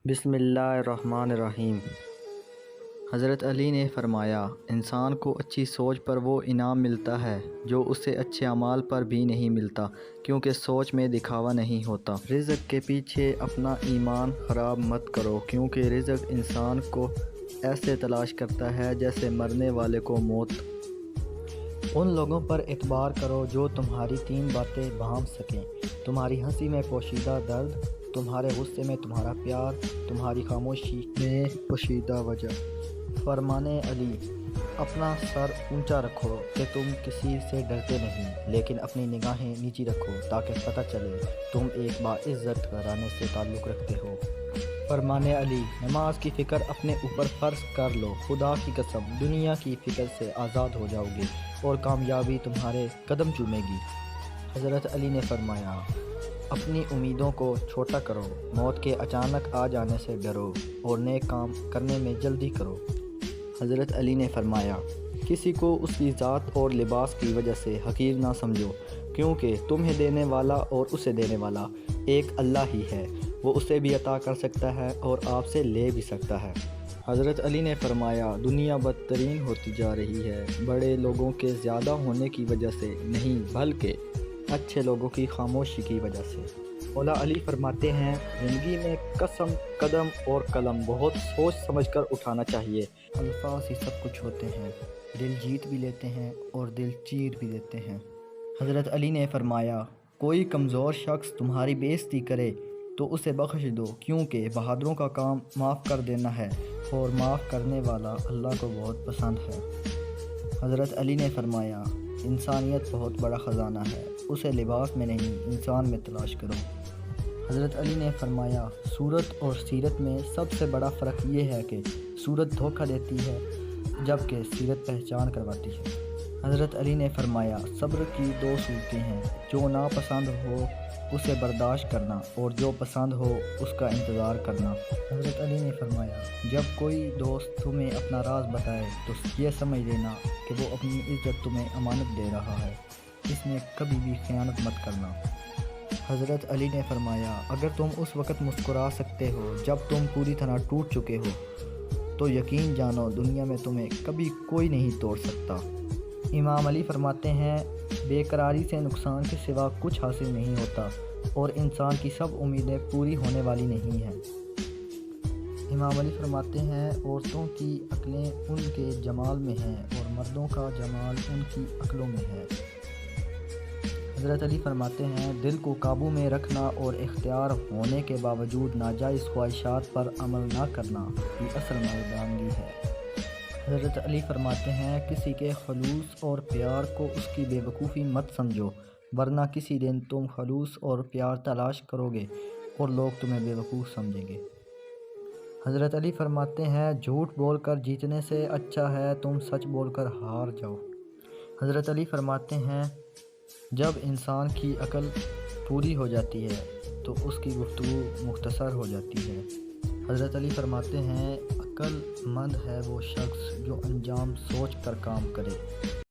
بسم اللہ الرحمن الرحیم۔ حضرت علی نے فرمایا، انسان کو اچھی سوچ پر وہ انعام ملتا ہے جو اسے اچھے اعمال پر بھی نہیں ملتا، کیونکہ سوچ میں دکھاوا نہیں ہوتا۔ رزق کے پیچھے اپنا ایمان خراب مت کرو، کیونکہ رزق انسان کو ایسے تلاش کرتا ہے جیسے مرنے والے کو موت۔ ان لوگوں پر اعتبار کرو جو تمہاری 3 باتیں بھانپ سکیں: تمہاری ہنسی میں پوشیدہ درد، تمہارے غصے میں تمہارا پیار، تمہاری خاموشی میں پوشیدہ وجہ۔ فرمان علی: اپنا سر اونچا رکھو کہ تم کسی سے ڈرتے نہیں، لیکن اپنی نگاہیں نیچی رکھو تاکہ پتہ چلے تم ایک باعزت گھرانے سے تعلق رکھتے ہو۔ فرمان علی: نماز کی فکر اپنے اوپر فرض کر لو، خدا کی قسم دنیا کی فکر سے آزاد ہو جاؤ گے اور کامیابی تمہارے قدم چومے گی۔ حضرت علی نے فرمایا، اپنی امیدوں کو چھوٹا کرو، موت کے اچانک آ جانے سے ڈرو اور نیک کام کرنے میں جلدی کرو۔ حضرت علی نے فرمایا، کسی کو اس کی ذات اور لباس کی وجہ سے حقیر نہ سمجھو، کیونکہ تمہیں دینے والا اور اسے دینے والا ایک اللہ ہی ہے، وہ اسے بھی عطا کر سکتا ہے اور آپ سے لے بھی سکتا ہے۔ حضرت علی نے فرمایا، دنیا بدترین ہوتی جا رہی ہے، بڑے لوگوں کے زیادہ ہونے کی وجہ سے نہیں، بلکہ اچھے لوگوں کی خاموشی کی وجہ سے۔ مولا علی فرماتے ہیں، زندگی میں قدم اور قلم بہت سوچ سمجھ کر اٹھانا چاہیے۔ الفاظ ہی سب کچھ ہوتے ہیں، دل جیت بھی لیتے ہیں اور دل چیر بھی دیتے ہیں۔ حضرت علی نے فرمایا، کوئی کمزور شخص تمہاری بے عزتی کرے تو اسے بخش دو، کیونکہ بہادروں کا کام معاف کر دینا ہے اور معاف کرنے والا اللہ کو بہت پسند ہے۔ حضرت علی نے فرمایا، انسانیت بہت بڑا خزانہ ہے، اسے لباس میں نہیں انسان میں تلاش کرو۔ حضرت علی نے فرمایا، صورت اور سیرت میں سب سے بڑا فرق یہ ہے کہ صورت دھوکہ دیتی ہے جبکہ سیرت پہچان کرواتی ہے۔ حضرت علی نے فرمایا، صبر کی 2 صورتیں ہیں: جو ناپسند ہو اسے برداشت کرنا اور جو پسند ہو اس کا انتظار کرنا۔ حضرت علی نے فرمایا، جب کوئی دوست تمہیں اپنا راز بتائے تو یہ سمجھ لینا کہ وہ اپنی عزت تمہیں امانت دے رہا ہے، اس میں کبھی بھی خیانت مت کرنا۔ حضرت علی نے فرمایا، اگر تم اس وقت مسکرا سکتے ہو جب تم پوری طرح ٹوٹ چکے ہو تو یقین جانو دنیا میں تمہیں کبھی کوئی نہیں توڑ سکتا۔ امام علی فرماتے ہیں، بے قراری سے نقصان کے سوا کچھ حاصل نہیں ہوتا اور انسان کی سب امیدیں پوری ہونے والی نہیں ہیں۔ امام علی فرماتے ہیں، عورتوں کی عقلیں ان کے جمال میں ہیں اور مردوں کا جمال ان کی عقلوں میں ہے۔ حضرت علی فرماتے ہیں، دل کو قابو میں رکھنا اور اختیار ہونے کے باوجود ناجائز خواہشات پر عمل نہ کرنا یہ اصل مردانگی ہے۔ حضرت علی فرماتے ہیں، کسی کے خلوص اور پیار کو اس کی بے وقوفی مت سمجھو، ورنہ کسی دن تم خلوص اور پیار تلاش کرو گے اور لوگ تمہیں بے وقوف سمجھیں گے۔ حضرت علی فرماتے ہیں، جھوٹ بول کر جیتنے سے اچھا ہے تم سچ بول کر ہار جاؤ۔ حضرت علی فرماتے ہیں، جب انسان کی عقل پوری ہو جاتی ہے تو اس کی گفتگو مختصر ہو جاتی ہے۔ حضرت علی فرماتے ہیں، عقل مند ہے وہ شخص جو انجام سوچ کر کام کرے۔